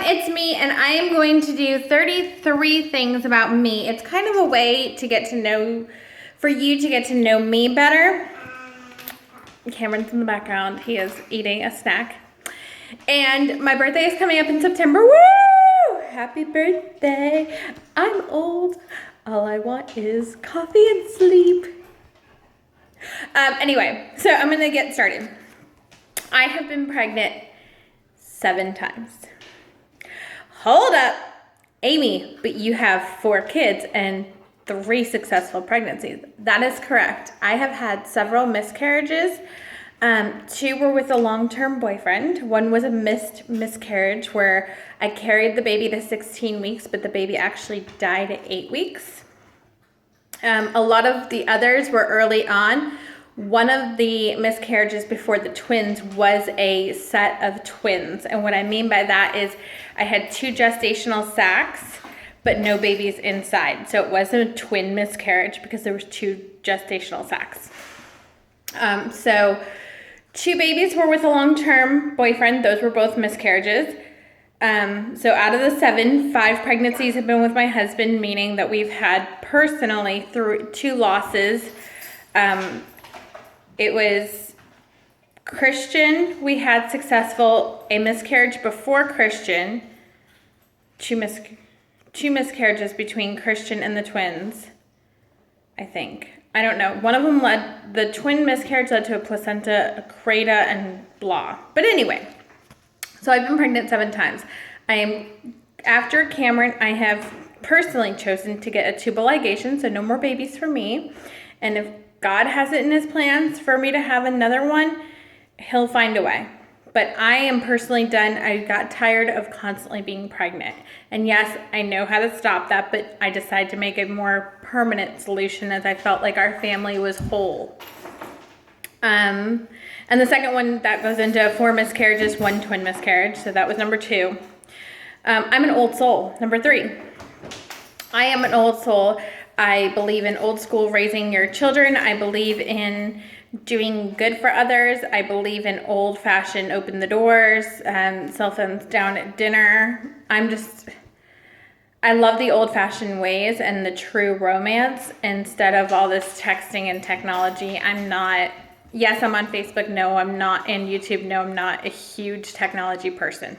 it's me, and I am going to do 33 things about me. It's kind of a way to get to know, for you to get to know me better. Cameron's in the background. He is eating a snack. And my birthday is coming up in September. Woo! Happy birthday. I'm old. All I want is coffee and sleep. Anyway, so I'm going to get started. I have been pregnant 7 times. Hold up, Amy, but you have 4 kids and 3 successful pregnancies. That is correct. I have had several miscarriages. 2 were with a long-term boyfriend. 1 was a miscarriage where I carried the baby to 16 weeks, but the baby actually died at 8 weeks. A lot of the others were early on. One of the miscarriages before the twins was a set of twins. And what I mean by that is I had 2 gestational sacs, but no babies inside. So it wasn't a twin miscarriage because there was 2 gestational sacs. So 2 babies were with a long-term boyfriend. Those were both miscarriages. So out of the 7, 5 pregnancies have been with my husband, meaning that we've had personally through 2 losses. It was Christian. We had a miscarriage before Christian. 2 miscarriages between Christian and the twins, I think. I don't know. One of them the twin miscarriage led to a placenta, a creta, and blah. But anyway, so I've been pregnant 7 times. After Cameron, I have personally chosen to get a tubal ligation, so no more babies for me. And if God has it in his plans for me to have another one, he'll find a way. But I am personally done. I got tired of constantly being pregnant. And yes, I know how to stop that, but I decided to make a more permanent solution as I felt like our family was whole. And the second one, that goes into 4 miscarriages, 1 twin miscarriage. So that was number 2. I'm an old soul. Number 3. I am an old soul. I believe in old school raising your children. I believe in doing good for others. I believe in old fashioned open the doors, cell phones down at dinner. I love the old fashioned ways and the true romance instead of all this texting and technology. Yes, I'm on Facebook. No, I'm not. And YouTube. No, I'm not a huge technology person.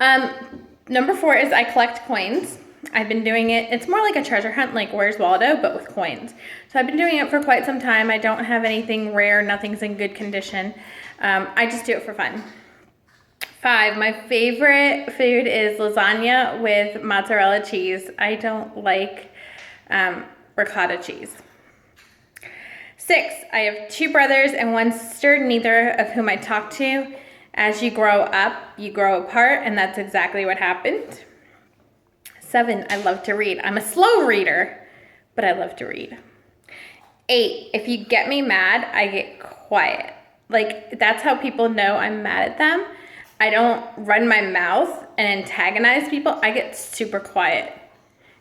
Number 4 is I collect coins. I've been doing it. It's more like a treasure hunt, like Where's Waldo, but with coins. So I've been doing it for quite some time. I don't have anything rare. Nothing's in good condition. I just do it for fun. 5, my favorite food is lasagna with mozzarella cheese. I don't like ricotta cheese. 6, I have 2 brothers and 1 sister, neither of whom I talk to. As you grow up, you grow apart, and that's exactly what happened. 7, I love to read. I'm a slow reader, but I love to read. 8, if you get me mad, I get quiet. Like, that's how people know I'm mad at them. I don't run my mouth and antagonize people. I get super quiet.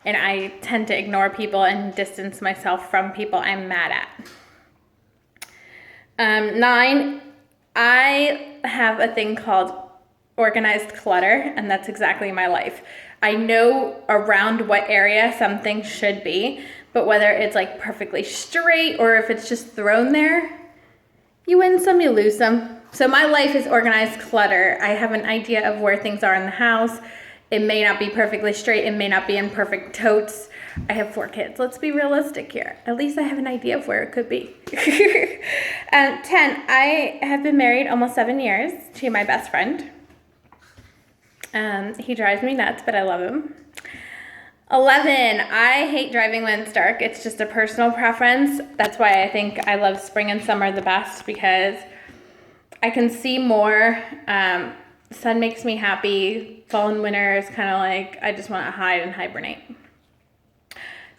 And I tend to ignore people and distance myself from people I'm mad at. 9, I have a thing called organized clutter, and that's exactly my life. I know around what area something should be, but whether it's like perfectly straight or if it's just thrown there, you win some, you lose some. So my life is organized clutter. I have an idea of where things are in the house. It may not be perfectly straight. It may not be in perfect totes. I have 4 kids. Let's be realistic here. At least I have an idea of where it could be. 10, I have been married almost 7 years to my best friend. He drives me nuts, but I love him. 11, I hate driving when it's dark. It's just a personal preference. That's why I think I love spring and summer the best, because I can see more. Sun makes me happy. Fall and winter is kind of like, I just want to hide and hibernate.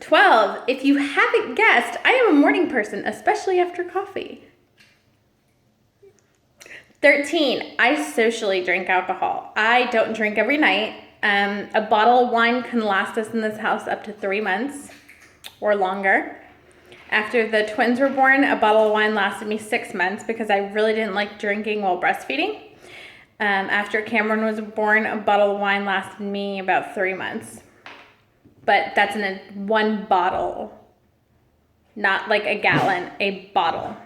12, if you haven't guessed, I am a morning person, especially after coffee. 13, I socially drink alcohol. I don't drink every night. A bottle of wine can last us in this house up to 3 months or longer. After the twins were born, a bottle of wine lasted me 6 months because I really didn't like drinking while breastfeeding. After Cameron was born, a bottle of wine lasted me about 3 months. But that's in one bottle, not like a gallon, a bottle.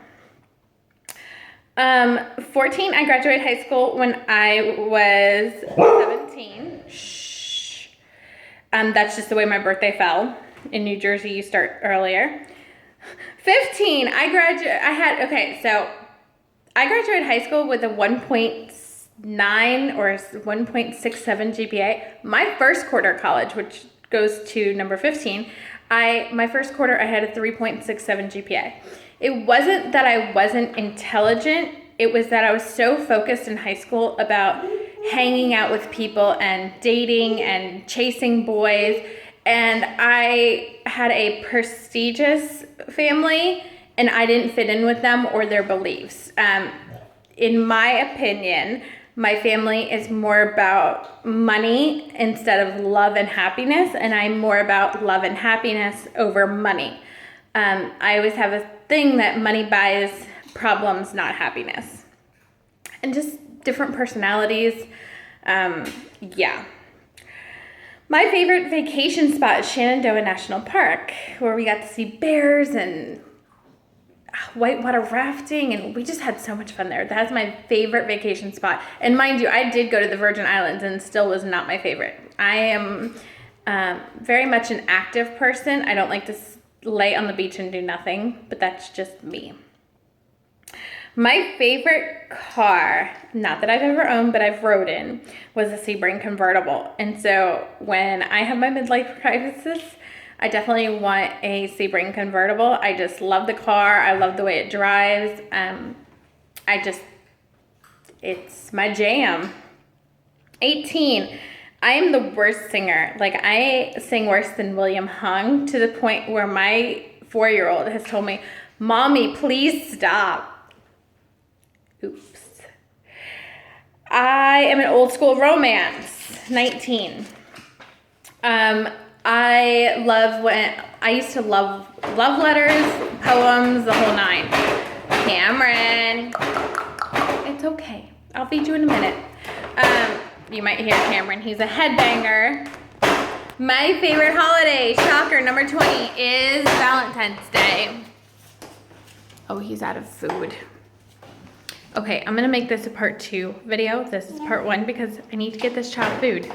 14, I graduated high school when I was 17. Shh. That's just the way my birthday fell. In New Jersey, you start earlier. 15, I graduated high school with a 1.9 or 1.67 GPA. My first quarter college, which goes to number 15, my first quarter I had a 3.67 GPA. It wasn't that I wasn't intelligent, it was that I was so focused in high school about hanging out with people and dating and chasing boys, and I had a prestigious family and I didn't fit in with them or their beliefs. In my opinion, my family is more about money instead of love and happiness, and I'm more about love and happiness over money. I always have a thing that money buys problems, not happiness. And just different personalities. Yeah. My favorite vacation spot is Shenandoah National Park, where we got to see bears and whitewater rafting, and we just had so much fun there. That's my favorite vacation spot. And mind you, I did go to the Virgin Islands and still was not my favorite. I am very much an active person. I don't like to lay on the beach and do nothing, but that's just me. My favorite car, not that I've ever owned, but I've rode in, was a Sebring convertible. And so when I have my midlife crisis, I definitely want a Sebring convertible. I just love the car. I love the way it drives. It's my jam. 18, I am the worst singer. Like, I sing worse than William Hung, to the point where my 4-year-old has told me, "Mommy, please stop." Oops. I am an old school romance. 19. I used to love letters, poems, the whole 9. Cameron. It's okay. I'll feed you in a minute. You might hear Cameron. He's a headbanger. My favorite holiday, shocker, number 20, is Valentine's Day. Oh, he's out of food. Okay, I'm gonna make this a part 2 video. This is part 1 because I need to get this child food.